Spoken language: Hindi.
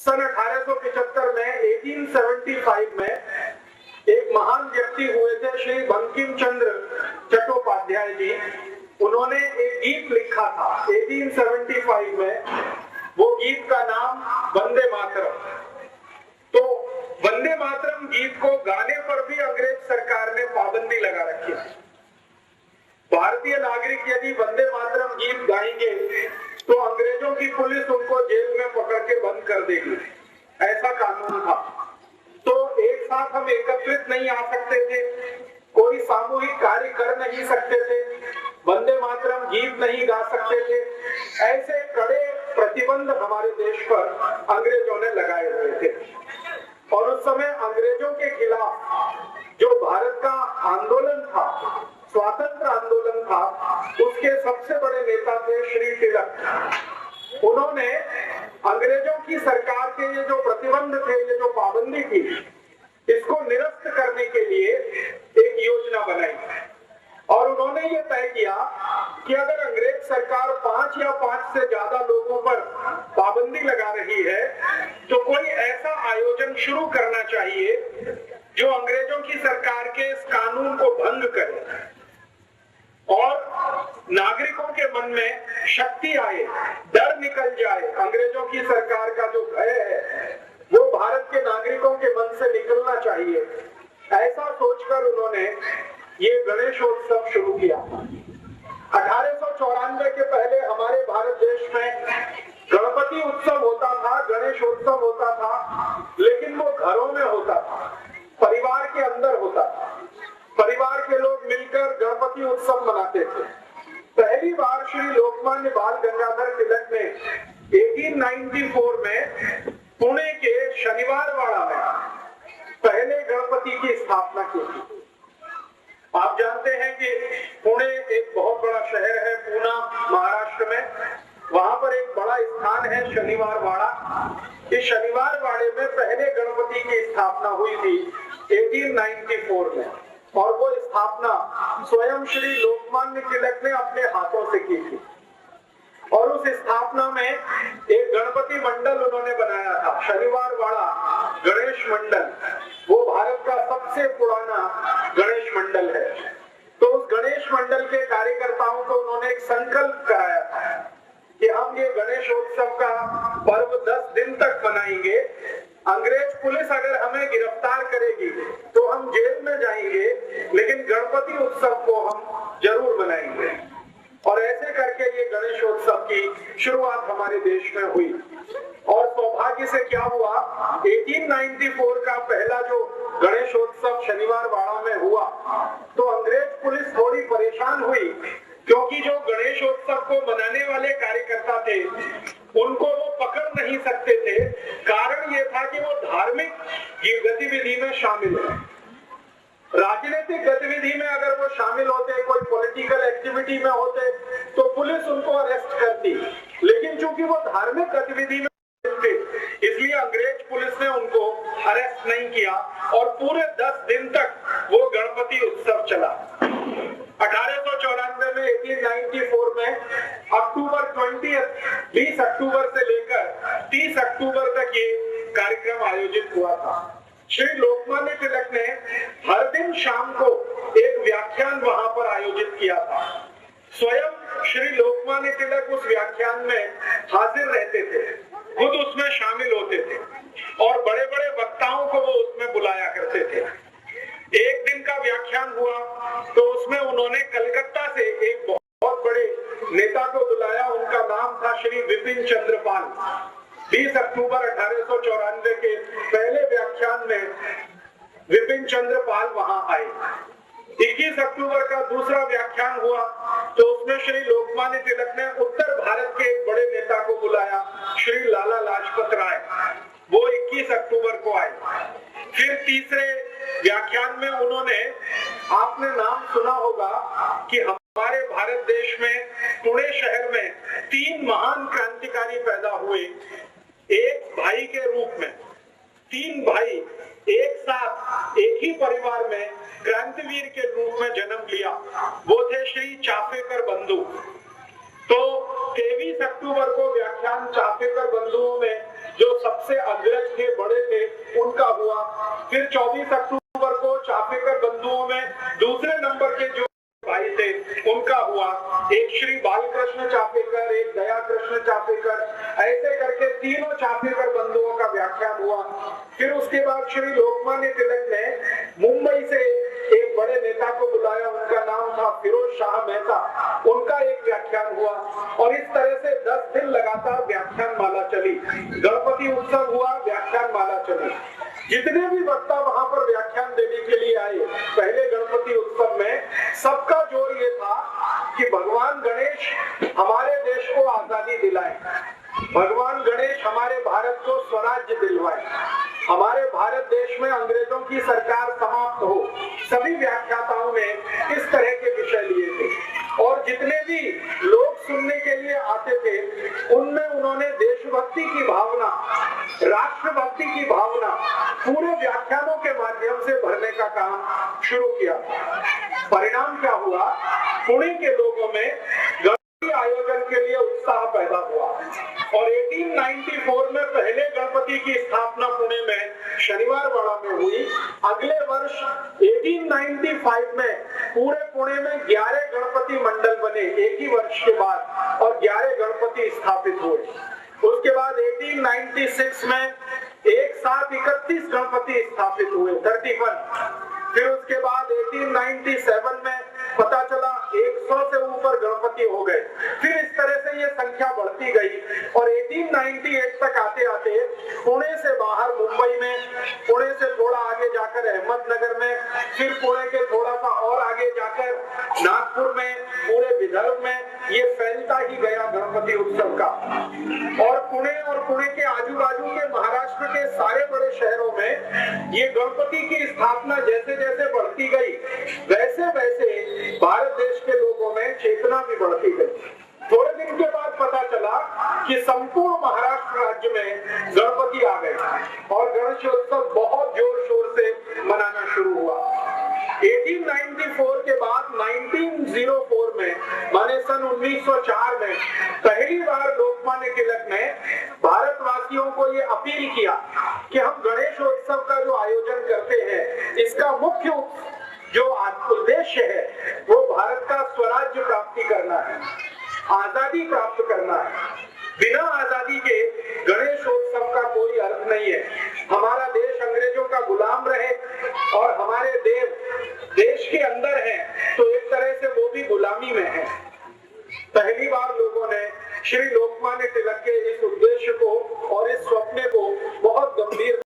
सन 1875 में 1875 में एक महान व्यक्ति हुए थे श्री बंकिम चंद्र चट्टोपाध्याय जी। उन्होंने एक गीत लिखा था 1875 में। वो गीत का नाम वंदे मातरम। तो वंदे मातरम गीत को गाने पर भी अंग्रेज सरकार ने पाबंदी लगा रखी है। भारतीय नागरिक यदि वंदे मातरम गीत गाएंगे तो अंग्रेजों की पुलिस उनको जेल में पकड़ के बंद कर देगी, ऐसा कानून था। तो एक साथ हम एकत्रित नहीं आ सकते थे, कोई सामूहिक कार्य कर नहीं सकते थे, वंदे मातरम गीत नहीं गा सकते थे। ऐसे कड़े प्रतिबंध हमारे देश पर अंग्रेजों ने लगाए हुए थे। और उस समय अंग्रेजों के खिलाफ जो भारत का आंदोलन था, स्वातंत्र आंदोलन था, उसके सबसे बड़े नेता थे श्री तिलक। उन्होंने अंग्रेजों की सरकार के ये जो प्रतिबंध थे, ये जो पाबंदी थी, इसको निरस्त करने के लिए एक योजना बनाई और उन्होंने ये तय किया कि अगर अंग्रेज सरकार 5 या 5 से ज्यादा लोगों पर पाबंदी लगा रही है तो कोई ऐसा आयोजन शुरू करना चाहिए जो अंग्रेजों की सरकार के इस कानून को भंग करे और नागरिकों के मन में शक्ति आए, डर निकल जाए। अंग्रेजों की सरकार का जो भय है वो भारत के नागरिकों के मन से निकलना चाहिए। ऐसा सोचकर उन्होंने ये गणेशोत्सव शुरू किया। 1894 के पहले हमारे भारत देश में गणपति उत्सव होता था, गणेशोत्सव होता था, लेकिन वो घरों में होता था, परिवार के अंदर होता था। परिवार के लोग मिलकर गणपति उत्सव मनाते थे। पहली बार श्री लोकमान्य बाल गंगाधर तिलक ने 1894 में पुणे के शनिवारवाड़ा में पहले गणपति की स्थापना की थी। आप जानते हैं कि पुणे एक बहुत बड़ा शहर है, पूना महाराष्ट्र में। वहां पर एक बड़ा स्थान है शनिवारवाड़ा। इस शनिवारवाड़े में पहले गणपति की स्थापना हुई थी 1894 में और वो स्थापना स्वयं श्री लोकमान्य तिलक ने अपने हाथों से की थी। और उस स्थापना में एक गणपति मंडल उन्होंने बनाया था, शनिवारवाड़ा गणेश मंडल। वो भारत का सबसे पुराना गणेश मंडल है। तो उस गणेश मंडल के कार्यकर्ताओं को उन्होंने एक संकल्प कराया था कि हम ये गणेशोत्सव का पर्व 10 दिन तक मनाएंगे। अंग्रेज पुलिस अगर हमें गिरफ्तार करेगी तो हम जेल में जाएंगे, लेकिन गणपति उत्सव को हम जरूर मनाएंगे। और ऐसे करके ये गणेशोत्सव की शुरुआत हमारे देश में हुई। और सौभाग्य से क्या हुआ, 1894 का पहला जो गणेशोत्सव शनिवारवाड़ा में हुआ तो अंग्रेज पुलिस थोड़ी परेशान हुई, क्योंकि जो गणेशोत्सव को मनाने वाले कार्यकर्ता थे उनको वो पकड़ नहीं सकते थे। कारण ये था कि वो धार्मिक गतिविधि में शामिल है। राजनीतिक गतिविधि में अगर वो शामिल होते, कोई पॉलिटिकल एक्टिविटी में होते तो पुलिस उनको अरेस्ट करती, लेकिन चूंकि वो धार्मिक गतिविधि में थे इसलिए अंग्रेज पुलिस ने उनको अरेस्ट नहीं किया और पूरे 10 दिन तक वो गणपति उत्सव चला। 1894 में 1894 में अक्टूबर 20 अक्टूबर से लेकर 30 अक्टूबर तक ये कार्यक्रम आयोजित हुआ था। श्री लोकमान्य तिलक ने हर दिन शाम को एक व्याख्यान वहां पर आयोजित किया था। स्वयं श्री लोकमान्य तिलक उस व्याख्यान में हाजिर रहते थे, खुद उसमें शामिल होते थे और बड़े बड़े वक्ताओं को वो उसमें बुलाया करते थे। एक दिन का व्याख्यान हुआ तो उसमें उन्होंने कलकत्ता से एक बहुत बड़े नेता को बुलाया। उनका नाम था श्री विपिन चंद्र पाल। 20 अक्टूबर 1894 के पहले व्याख्यान में विपिन चंद्र पाल वहां आए। 21 अक्टूबर का दूसरा व्याख्यान हुआ तो उसमें श्री लोकमान्य तिलक ने उत्तर भारत के एक बड़े नेता को बुलाया, श्री लाला लाजपत राय। वो 21 अक्टूबर को आए। फिर तीसरे व्याख्यान में उन्होंने, आपने नाम सुना होगा कि हमारे भारत देश में पुणे शहर में 3 महान क्रांतिकारी पैदा हुए एक भाई के रूप में। 3 भाई एक साथ एक ही परिवार में क्रांतिवीर के रूप में जन्म लिया। वो थे श्री चाफेकर बंधु। तो 23 अक्टूबर को व्याख्यान चाफेकर बंधुओं में जो सबसे अग्रज थे, बड़े थे, उनका हुआ। फिर 24 अक्टूबर को चापेकर बंधुओं में दूसरे नंबर के जो भाई थे उनका हुआ, एक श्री बालकृष्ण चापेकर, एक दया कृष्ण चापेकर, ऐसे करके तीनों चापेकर बंधुओं का व्याख्यान हुआ। फिर उसके बाद श्री लोकमान्य तिलक ने मुंबई से एक बड़े नेता को बुलाया, उनका नाम था फिरोज शाह मेहता, उनका एक व्याख्यान हुआ। और इस तरह से 10 दिन लगातार व्याख्यान माला चली। गणपति उत्सव हुआ, व्याख्यान माला चली। जितने भी वक्ता वहां पर व्याख्यान देने के लिए आए पहले गणपति उत्सव में, सबका जोर ये था कि भगवान गणेश हमारे देश को आजादी दिलाए, भगवान गणेश हमारे भारत को स्वराज्य दिलवाए, हमारे भारत देश में अंग्रेजों की सरकार समाप्त हो। सभी व्याख्याताओं ने इस तरह के विषय लिए थे और जितने भी लोग सुनने के लिए आते थे उनमें उन्होंने देशभक्ति की भावना, राष्ट्रभक्ति की भावना पूरे व्याख्यानों के माध्यम से भरने का काम शुरू किया। परिणाम क्या हुआ? पुणे के लोगों में गणपति आयोजन के लिए उत्साह पैदा हुआ और 1894 में पहले गणपति की स्थापना पुणे में शनिवारवाड़ा में हुई। अगले वर्ष 1895 में पूरे पुणे में 11 गणपति मंडल बने एक ही वर्ष के बाद और 11 गणपति स्थापित हुए। उसके बाद 1896 में एक साथ 31 गणपति स्थापित हुए, 31। फिर उसके बाद 1897 में पता चला 100 से ऊपर गणपति हो गए। फिर इस तरह से ये संख्या बढ़ती गई और 1898 तक आते आते पुणे से बाहर मुंबई में, पुणे से थोड़ा आगे जाकर अहमदनगर में, फिर पुणे के थोड़ा सा और आगे जाकर नागपुर में, पूरे विदर्भ में ये फैलता ही गया गणपति उत्सव का। और पुणे के आजू बाजू के महाराष्ट्र के सारे बड़े शहरों में ये गणपति की स्थापना जैसे जैसे बढ़ती गई वैसे वैसे भारत देश के लोगों में चेतना भी बढ़ती गई। थोड़े दिन के बाद पता चला कि संपूर्ण महाराष्ट्र राज्य में गणपति आ गए और गणेशोत्सव बहुत जोर शोर से मनाना शुरू हुआ। 1894 के बाद 1904 में, माने सन 1904 में पहली बार लोकमान्य तिलक ने भारतवासियों को ये अपील किया कि हम गणेशोत्सव का जो आयोजन करते हैं इसका मुख्य जो उद्देश्य है वो भारत का स्वराज्य प्राप्ति करना है, आजादी प्राप्त करना है। बिना आजादी के गणेशोत्सव का कोई